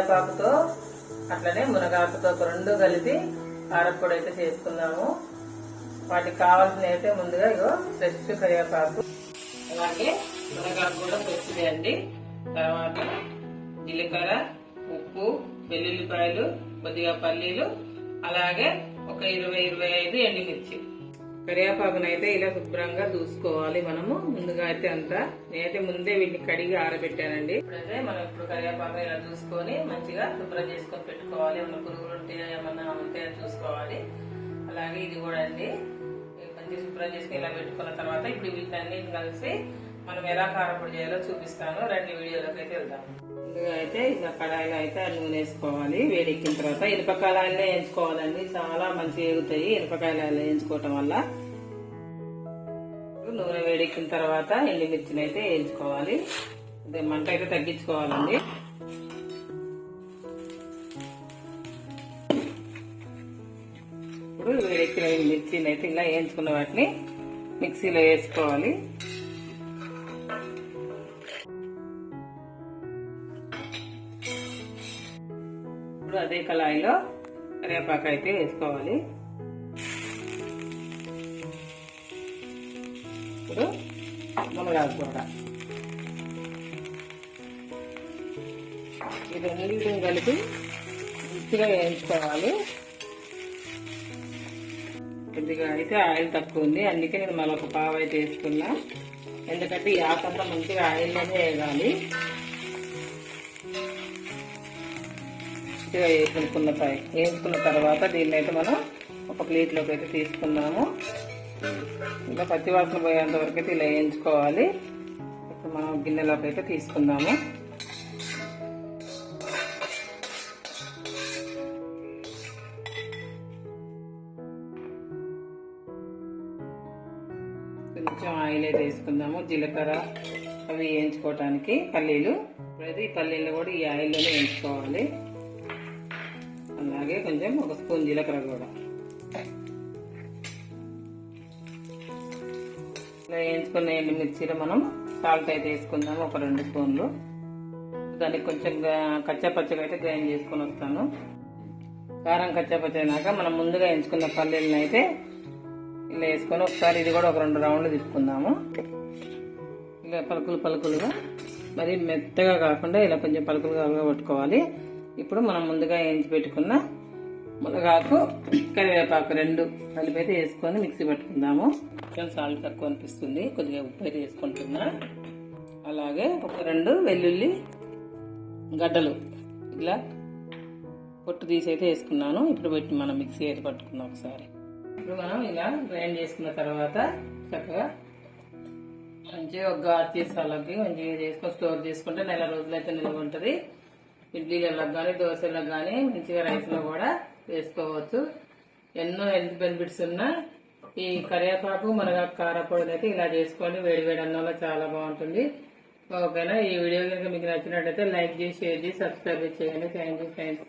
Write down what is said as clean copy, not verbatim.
కరివేపాకుతో అట్లనే మునగాకుతో రెండు కలిపి కారప్పొడి అయితే చేసుకున్నాము. వాటికి కావాల్సినవి అయితే ముందుగా ఇగో ఫ్రెష్ కరివేపాకు, అలాగే మునగాకు కూడా ఫ్రెష్దే అండి. తర్వాత జీలకర్ర, ఉప్పు, వెల్లుల్లిపాయలు, కొద్దిగా పల్లీలు, అలాగే ఒక 20-25 ఎండుమిర్చి. కరివేపాకునైతే ఇలా శుభ్రంగా చూసుకోవాలి మనము. ముందుగా అయితే అంతా నేనైతే ముందే వీటిని కడిగి ఆరబెట్టానండి. ఇప్పుడైతే మనం కరివేపాకు ఇలా చూసుకొని మంచిగా శుభ్రం చేసుకొని పెట్టుకోవాలి. ఏమన్నా పురుగులు ఉంటే ఏమన్నా ఉంటే చూసుకోవాలి. అలాగే ఇది కూడా అండి మంచిగా శుభ్రం చేసుకుని ఇలా పెట్టుకున్న తర్వాత ఇప్పుడు వీటన్నిటిని కలిసి మనం ఎలా కారపొడి చేయాలో చూపిస్తాను. రెండు వీడియోలోకి అయితే వెళ్దాం. ముందుగా అయితే ఇలా కడాయిలో అయితే నూనె వేసుకోవాలి. వేడెక్కిన తర్వాత ఇనుపకాయలు వేయించుకోవాలండి. చాలా మంచిగా ఎగుతాయి ఇనుపకాయలు వేయించుకోవటం వల్ల. నూనె వేడెక్కిన తర్వాత ఎండుమిర్చిని అయితే వేయించుకోవాలి. మంట అయితే తగ్గించుకోవాలండి. ఇప్పుడు వేడెక్కిన మిర్చిని అయితే ఇలా వేయించుకున్న వాటిని మిక్సీలో వేసుకోవాలి. ఇప్పుడు అదే కళాయిలో కరివేపాకు అయితే వేసుకోవాలి. ఇప్పుడు మునగాకు కూడా ఈ రెండింటిని కలిపి మంచిగా వేయించుకోవాలి. కొద్దిగా అయితే ఆయిల్ తక్కువ ఉంది, అందుకే నేను మళ్ళీ ఒక పావు అయితే వేసుకున్నా. ఎందుకంటే ఈ ఆకంతా మంచిగా ఆయిల్లోనే వేయాలి. మంచిగా వేసుకున్న తర్వాత దీన్ని అయితే మనం ఒక ప్లేట్లోకి అయితే తీసుకుందాము. ఇంకా పచ్చి వాసన పోయేంత వరకు అయితే ఇలా వేయించుకోవాలి. ఇప్పుడు మనం గిన్నెలోకి అయితే తీసుకుందాము. కొంచెం ఆయిల్ అయితే వేసుకుందాము. జీలకర్ర అవి వేయించుకోవటానికి పల్లీలు. ఇప్పుడైతే ఈ పల్లీలు కూడా ఈ ఆయిల్లోనే వేయించుకోవాలి. అలాగే కొంచెం ఒక స్పూన్ జీలకర్ర కూడా ఇలా వేయించుకున్న ఎండుమిర్చిలో మనం సాల్ట్ అయితే వేసుకుందాము. ఒక 2 స్పూన్లు. దానికి కొంచెం కచ్చాపచ్చగా అయితే గ్రైండ్ చేసుకొని వస్తాను. కారం కచ్చాపచ్చైనాక మనం ముందుగా వేయించుకున్న పల్లీలను అయితే ఇలా వేసుకొని ఒకసారి ఇది కూడా ఒక 2 రౌండ్లు తిప్పుకుందాము. ఇలా పలుకులుగా, మరి మెత్తగా కాకుండా ఇలా కొంచెం పలుకులుగా పట్టుకోవాలి. ఇప్పుడు మనం ముందుగా వేయించి పెట్టుకున్న మునగాకు, కరివేపాకు 2 కలిపి అయితే వేసుకొని మిక్సీ పట్టుకుందాము. కొంచెం సాల్ట్ తక్కువ అనిపిస్తుంది, కొద్దిగా ఉప్పు అయితే వేసుకుంటున్నా. అలాగే ఒక 2 వెల్లుల్లి గడ్డలు ఇలా పొట్టు తీసి అయితే వేసుకున్నాను. ఇప్పుడు పెట్టి మనం మిక్సీ అయితే పట్టుకుందాం ఒకసారి. ఇప్పుడు మనం ఇలా గ్రైండ్ చేసుకున్న తర్వాత చక్కగా మంచిగా ఒక గాజు సీసాలకి మంచిగా చేసుకొని స్టోర్ చేసుకుంటే నెల రోజులైతే నిల్వ ఉంటుంది. ఇడ్లీలకు కానీ దోశలకు కానీ మంచిగా రైస్లో కూడా వేసుకోవచ్చు. ఎన్నో హెల్త్ బెనిఫిట్స్ ఉన్న ఈ కరివేపాకు మునగాకు కారపొడిని అయితే ఇలా చేసుకోండి. వేడి అన్నంలో చాలా బాగుంటుంది. ఓకేనా? ఈ వీడియో కనుక మీకు నచ్చినట్లయితే లైక్ చేసి, షేర్ చేసి, సబ్స్క్రైబ్ చేయండి. Thank you friends.